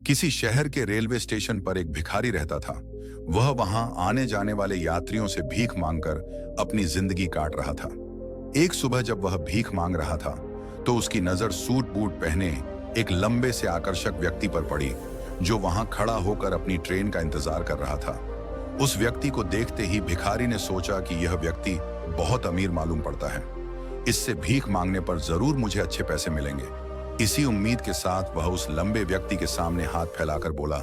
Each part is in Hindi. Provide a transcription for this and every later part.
किसी शहर के रेलवे स्टेशन पर एक भिखारी रहता था। वह वहां आने जाने वाले यात्रियों से भीख मांगकर अपनी जिंदगी काट रहा था। एक सुबह जब वह भीख मांग रहा था तो उसकी नजर सूट बूट पहने एक लंबे से आकर्षक व्यक्ति पर पड़ी, जो वहां खड़ा होकर अपनी ट्रेन का इंतजार कर रहा था। उस व्यक्ति को देखते ही भिखारी ने सोचा कि यह व्यक्ति बहुत अमीर मालूम पड़ता है, इससे भीख मांगने पर जरूर मुझे अच्छे पैसे मिलेंगे। इसी उम्मीद के साथ वह उस लंबे व्यक्ति के सामने हाथ फैलाकर बोला,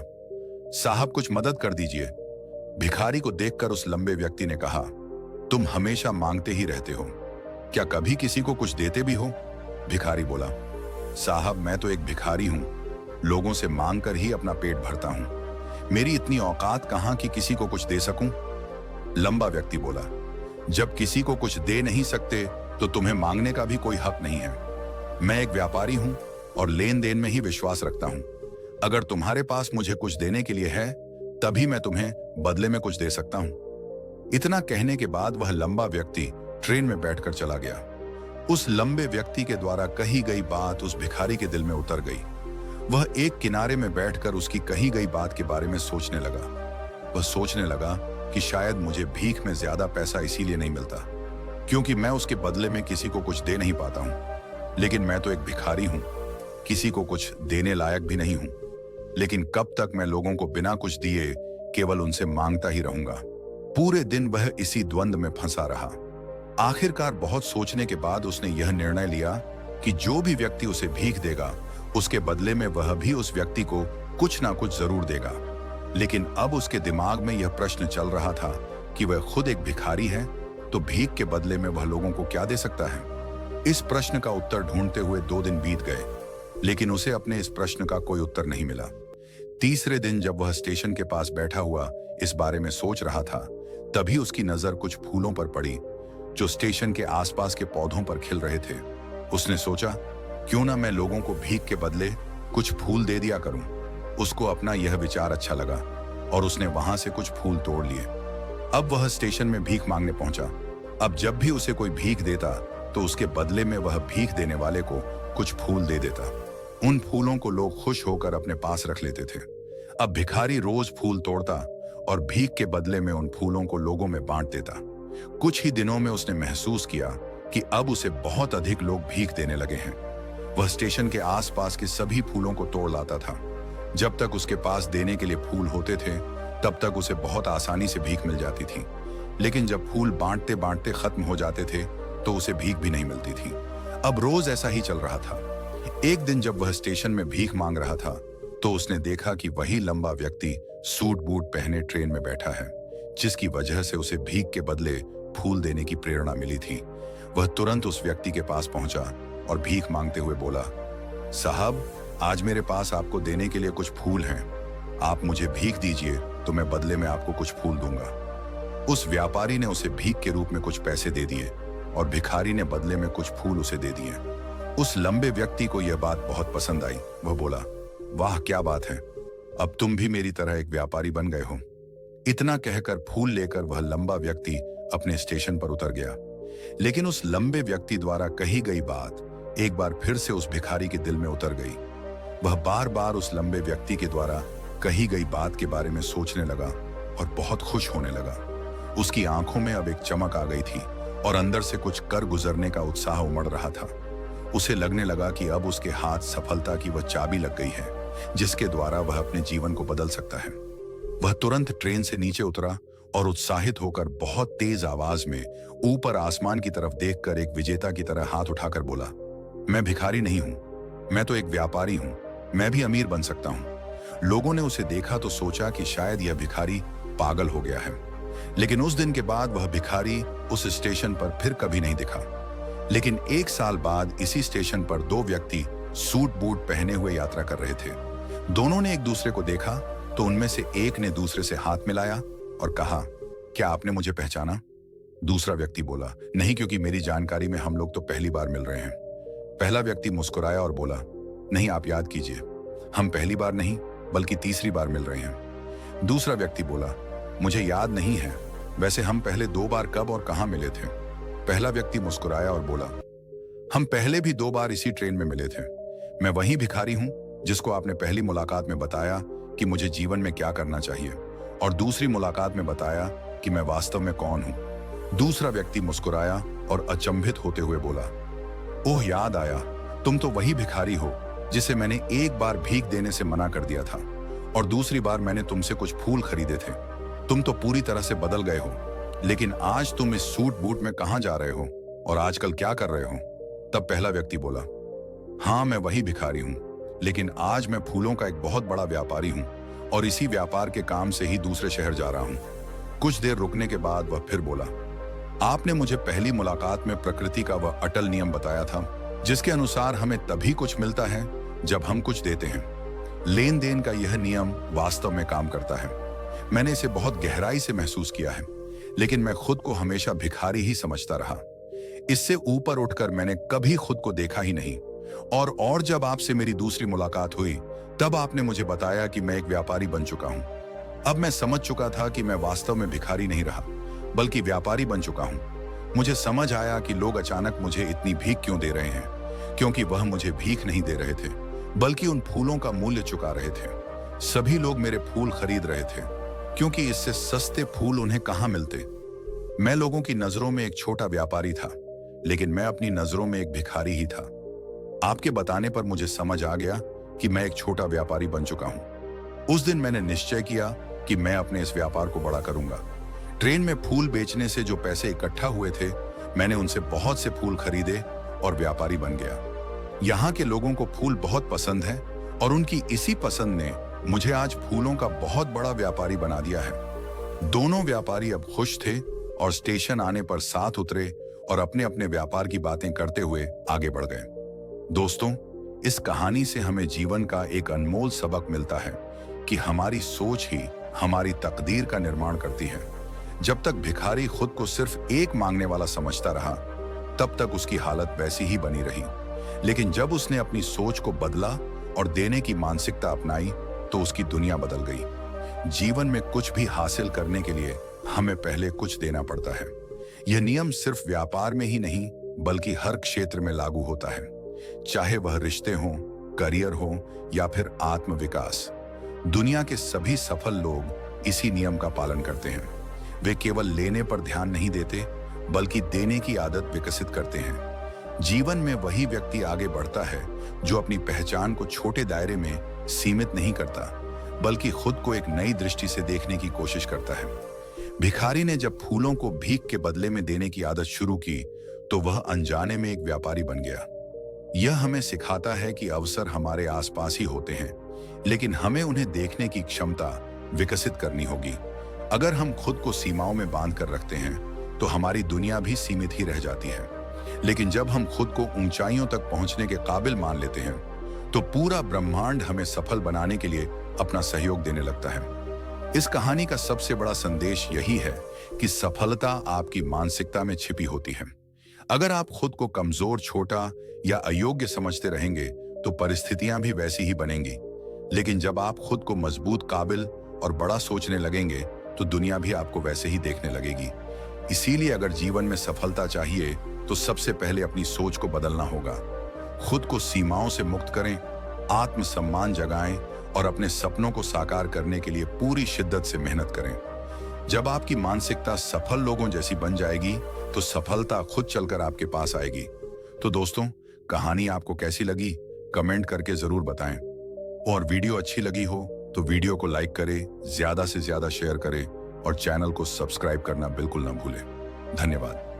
साहब कुछ मदद कर दीजिए। भिखारी को देखकर उस लंबे व्यक्ति ने कहा, तुम हमेशा मांगते ही रहते हो, क्या कभी किसी को कुछ देते भी हो? भिखारी बोला, साहब मैं तो एक भिखारी हूं, लोगों से मांग कर ही अपना पेट भरता हूं, मेरी इतनी औकात कहां कि किसी को कुछ दे सकूं? लंबा व्यक्ति बोला, जब किसी को कुछ दे नहीं सकते तो तुम्हें मांगने का भी कोई हक नहीं है। मैं एक व्यापारी हूं और लेन देन में ही विश्वास रखता हूं। अगर तुम्हारे पास मुझे कुछ देने के लिए है तभी मैं तुम्हें बदले में कुछ दे सकता हूं। इतना कहने के बाद वह लंबा व्यक्ति ट्रेन में बैठकर चला गया। उस लंबे व्यक्ति के द्वारा कही गई बात उस भिखारी के दिल में उतर गई। वह एक किनारे में बैठकर उसकी कही गई बात के बारे में सोचने लगा। वह सोचने लगा कि शायद मुझे भीख में ज्यादा पैसा इसीलिए नहीं मिलता क्योंकि मैं उसके बदले में किसी को कुछ दे नहीं पाता हूं। लेकिन मैं तो एक भिखारी हूं, किसी को कुछ देने लायक भी नहीं हूं। लेकिन कब तक मैं लोगों को बिना कुछ दिए केवल उनसे मांगता ही रहूंगा? पूरे दिन वह इसी द्वंद में फंसा रहा। आखिरकार बहुत सोचने के बाद उसने यह निर्णय लिया कि जो भी व्यक्ति उसे भीख देगा उसके बदले में वह भी उस व्यक्ति को कुछ ना कुछ जरूर देगा। लेकिन अब उसके दिमाग में यह प्रश्न चल रहा था कि वह खुद एक भिखारी है तो भीख के बदले में वह लोगों को क्या दे सकता है? इस प्रश्न का उत्तर ढूंढते हुए 2 दिन बीत गए, लेकिन उसे अपने इस प्रश्न का कोई उत्तर नहीं मिला। तीसरे दिन जब वह स्टेशन के पास बैठा हुआ इस बारे में सोच रहा था, तभी उसकी नजर कुछ फूलों पर पड़ी जो स्टेशन के आसपास के पौधों पर खिल रहे थे। उसने सोचा, क्यों ना मैं लोगों को भीख के बदले कुछ फूल दे दिया करूं। उसको अपना यह विचार अच्छा लगा और उसने वहां से कुछ फूल तोड़ लिए। अब वह स्टेशन में भीख मांगने पहुंचा। अब जब भी उसे कोई भीख देता तो उसके बदले में वह भीख देने वाले को कुछ फूल दे देता। उन फूलों को लोग खुश होकर अपने पास रख लेते थे। अब भिखारी रोज फूल तोड़ता और भीख के बदले में उन फूलों को लोगों में बांट देता। कुछ ही दिनों में उसने महसूस किया कि अब उसे बहुत अधिक लोग भीख देने लगे हैं। वह स्टेशन के आसपास के सभी फूलों को तोड़ लाता था। जब तक उसके पास देने के लिए फूल होते थे तब तक उसे बहुत आसानी से भीख मिल जाती थी। लेकिन जब फूल बांटते बांटते खत्म हो जाते थे तो उसे भीख भी नहीं मिलती थी। अब रोज ऐसा ही चल रहा था। एक दिन जब वह स्टेशन में भीख मांग रहा था तो उसने देखा कि वही लंबा व्यक्ति सूट बूट पहने ट्रेन में बैठा है, जिसकी वजह से उसे भीख के बदले फूल देने की प्रेरणा मिली थी। वह तुरंत उस व्यक्ति के पास पहुंचा और भीख मांगते हुए बोला, साहब आज मेरे पास आपको देने के लिए कुछ फूल हैं, आप मुझे भीख दीजिए तो मैं बदले में आपको कुछ फूल दूंगा। उस व्यापारी ने उसे भीख के रूप में कुछ पैसे दे दिए और भिखारी ने बदले में कुछ फूल उसे दे दिए। उस लंबे व्यक्ति को यह बात बहुत पसंद आई। वह बोला, वाह क्या बात है, अब तुम भी मेरी तरह एक व्यापारी बन गए हो। इतना कहकर फूल लेकर वह लंबा व्यक्ति अपने स्टेशन पर उतर गया। लेकिन उस लंबे व्यक्ति द्वारा कही गई बात एक बार फिर से उस भिखारी के दिल में उतर गई। वह बार बार उस लंबे व्यक्ति के द्वारा कही गई बात के बारे में सोचने लगा और बहुत खुश होने लगा। उसकी आंखों में अब एक चमक आ गई थी और अंदर से कुछ कर गुजरने का उत्साह उमड़ रहा था। उसे लगने लगा कि अब उसके हाथ सफलता की वह चाबी लग गई है जिसके द्वारा वह अपने जीवन को बदल सकता है। वह तुरंत ट्रेन से नीचे उतरा और उत्साहित होकर बहुत तेज आवाज में ऊपर आसमान की तरफ देखकर एक विजेता की तरह हाथ उठाकर बोला, मैं भिखारी नहीं हूं, मैं तो एक व्यापारी हूं, मैं भी अमीर बन सकता हूं। लोगों ने उसे देखा तो सोचा कि शायद यह भिखारी पागल हो गया है। लेकिन उस दिन के बाद वह भिखारी उस स्टेशन पर फिर कभी नहीं दिखा। लेकिन 1 साल बाद इसी स्टेशन पर 2 व्यक्ति सूट बूट पहने हुए यात्रा कर रहे थे। दोनों ने एक दूसरे को देखा तो उनमें से एक ने दूसरे से हाथ मिलाया और कहा, क्या आपने मुझे पहचाना? दूसरा व्यक्ति बोला, नहीं, क्योंकि मेरी जानकारी में हम लोग तो पहली बार मिल रहे हैं। पहला व्यक्ति मुस्कुराया और बोला, नहीं, आप याद कीजिए, हम पहली बार नहीं बल्कि तीसरी बार मिल रहे हैं। दूसरा व्यक्ति बोला, मुझे याद नहीं है, वैसे हम पहले 2 बार कब और कहां मिले थे? पहला व्यक्ति मुस्कुराया और बोला, हम पहले भी 2 बार इसी ट्रेन में मिले थे। मैं वही भिखारी हूं जिसको आपने पहली मुलाकात में बताया कि मुझे जीवन में क्या करना चाहिए, और दूसरी मुलाकात में बताया कि मैं वास्तव में कौन हूं। दूसरा व्यक्ति मुस्कुराया और अचंभित होते हुए बोला, ओह याद आया, तुम तो वही भिखारी हो जिसे मैंने एक बार भीख देने से मना कर दिया था और दूसरी बार मैंने तुमसे कुछ फूल खरीदे थे। तुम तो पूरी तरह से बदल गए हो, लेकिन आज तुम इस सूट बूट में कहां जा रहे हो और आजकल क्या कर रहे हो? तब पहला व्यक्ति बोला, हाँ मैं वही भिखारी हूं, लेकिन आज मैं फूलों का एक बहुत बड़ा व्यापारी हूं और इसी व्यापार के काम से ही दूसरे शहर जा रहा हूं। कुछ देर रुकने के बाद वह फिर बोला, आपने मुझे पहली मुलाकात में प्रकृति का वह अटल नियम बताया था जिसके अनुसार हमें तभी कुछ मिलता है जब हम कुछ देते हैं। लेन देन का यह नियम वास्तव में काम करता है। मैंने इसे बहुत गहराई से महसूस किया है, लेकिन मैं खुद को हमेशा भिखारी ही समझता रहा। इससे ऊपर उठकर मैंने कभी खुद को देखा ही नहीं। और जब आपसे मेरी दूसरी मुलाकात हुई तब आपने मुझे बताया कि मैं एक व्यापारी बन चुका हूं। अब मैं समझ चुका था कि मैं वास्तव में भिखारी नहीं रहा, बल्कि व्यापारी बन चुका हूं। मुझे समझ आया कि लोग अचानक मुझे इतनी भीख क्यों दे रहे हैं, क्योंकि वह मुझे भीख नहीं दे रहे थे, बल्कि उन फूलों का मूल्य चुका रहे थे। सभी लोग मेरे फूल खरीद रहे थे, क्योंकि इससे सस्ते फूल उन्हें कहां मिलते। मैं लोगों की नजरों में एक छोटा व्यापारी था, लेकिन मैं अपनी नजरों में एक भिखारी ही था। आपके बताने पर मुझे समझ आ गया कि मैं एक छोटा व्यापारी बन चुका हूं। उस दिन मैंने निश्चय किया कि मैं अपने इस व्यापार को बड़ा करूंगा। ट्रेन में फूल बेचने से जो पैसे इकट्ठा हुए थे, मैंने उनसे बहुत से फूल खरीदे और व्यापारी बन गया। यहाँ के लोगों को फूल बहुत पसंद है और उनकी इसी पसंद ने मुझे आज फूलों का बहुत बड़ा व्यापारी बना दिया है। दोनों व्यापारी अब खुश थे और स्टेशन आने पर साथ उतरे और अपने अपने व्यापार की बातें करते हुए आगे बढ़ गए। दोस्तों, इस कहानी से हमें जीवन का एक अनमोल सबक मिलता है कि हमारी सोच ही हमारी तकदीर का निर्माण करती है। जब तक भिखारी खुद को सिर्फ एक मांगने वाला समझता रहा, तब तक उसकी हालत वैसी ही बनी रही। लेकिन जब उसने अपनी सोच को बदला और देने की मानसिकता अपनाई, तो उसकी दुनिया बदल गई। जीवन में कुछ भी हासिल करने के लिए हमें पहले कुछ देना पड़ता है। यह नियम सिर्फ व्यापार में ही नहीं, बल्कि हर क्षेत्र में लागू होता है, चाहे वह रिश्ते हों, करियर हो या फिर आत्मविकास। दुनिया के सभी सफल लोग इसी नियम का पालन करते हैं। वे केवल लेने पर ध्यान नहीं देते, बल्कि देने की आदत विकसित करते हैं। जीवन में वही व्यक्ति आगे बढ़ता है जो अपनी पहचान को छोटे दायरे में सीमित नहीं करता, बल्कि खुद को एक नई दृष्टि से देखने की कोशिश करता है। भिखारी ने जब फूलों को भीख के बदले में देने की आदत शुरू की, तो वह अनजाने में एक व्यापारी बन गया। यह हमें सिखाता है कि अवसर हमारे आसपास ही होते हैं, लेकिन हमें उन्हें देखने की क्षमता विकसित करनी होगी। अगर हम खुद को सीमाओं में बांध कर रखते हैं, तो हमारी दुनिया भी सीमित ही रह जाती है। लेकिन जब हम खुद को ऊंचाइयों तक पहुंचने के काबिल मान लेते हैं, तो पूरा ब्रह्मांड हमें सफल बनाने के लिए अपना सहयोग देने लगता है। इस कहानी का सबसे बड़ा संदेश यही है कि सफलता आपकी मानसिकता में छिपी होती है। अगर आप खुद को कमजोर, छोटा या अयोग्य समझते रहेंगे, तो परिस्थितियां भी वैसी ही बनेंगी। लेकिन जब आप खुद को मजबूत, काबिल और बड़ा सोचने लगेंगे, तो दुनिया भी आपको वैसे ही देखने लगेगी। इसीलिए अगर जीवन में सफलता चाहिए, तो सबसे पहले अपनी सोच को बदलना होगा। खुद को सीमाओं से मुक्त करें, आत्मसम्मान जगाएं और अपने सपनों को साकार करने के लिए पूरी शिद्दत से मेहनत करें। जब आपकी मानसिकता सफल लोगों जैसी बन जाएगी, तो सफलता खुद चलकर आपके पास आएगी। तो दोस्तों, कहानी आपको कैसी लगी, कमेंट करके जरूर बताएं। और वीडियो अच्छी लगी हो तो वीडियो को लाइक करें, ज्यादा से ज्यादा शेयर करें और चैनल को सब्सक्राइब करना बिल्कुल ना भूलें। धन्यवाद।